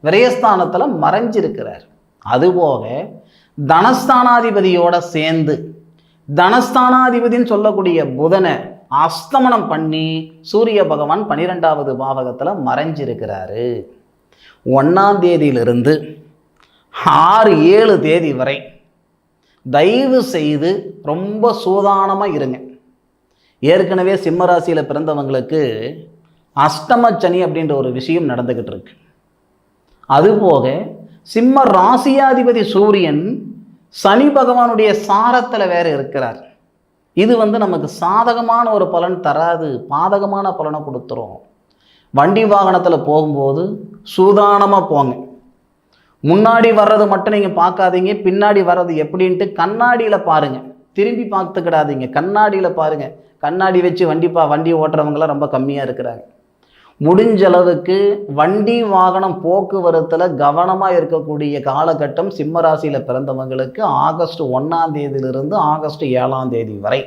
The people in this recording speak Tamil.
விரயஸ்தானத்தில் மறைஞ்சிருக்கிறார். அதுபோக தனஸ்தானாதிபதியோட சேர்ந்து தனஸ்தானாதிபதின்னு சொல்லக்கூடிய புதனை அஸ்தமனம் பண்ணி சூரிய பகவான் 12வது பாவகத்தில் மறைஞ்சிருக்கிறாரு. 1ஆம் தேதியிலிருந்து 6-7 தேதி வரை தயவு செய்து ரொம்ப சூதானமாக இருங்க. ஏற்கனவே சிம்ம ராசியில் பிறந்தவங்களுக்கு அஷ்டமச்சனி அப்படின்ற ஒரு விஷயம் நடந்துக்கிட்டு இருக்கு. அதுபோக சிம்ம ராசியாதிபதி சூரியன் சனி பகவானுடைய சாரத்தில் வேற இருக்கிறார். இது நமக்கு சாதகமான ஒரு பலன் தராது, பாதகமான பலனை கொடுத்துரும். வண்டி வாகனத்தில் போகும்போது சூதானமாக போங்க. முன்னாடி வர்றது மட்டும் நீங்கள் பார்க்காதீங்க, பின்னாடி வர்றது எப்படின்ட்டு கண்ணாடியில் பாருங்கள். திரும்பி பார்த்துக்கிடாதீங்க, கண்ணாடியில் பாருங்கள். கண்ணாடி வச்சு வண்டி ஓட்டுறவங்களாம் ரொம்ப கம்மியாக இருக்கிறாங்க. முடிஞ்ச அளவுக்கு வண்டி வாகனம் போக்குவரத்தில் கவனமாக இருக்கக்கூடிய காலகட்டம் சிம்ம ராசியில் பிறந்தவங்களுக்கு ஆகஸ்ட் 1ஆம் தேதியிலிருந்து ஆகஸ்ட் 7ஆம் தேதி வரை.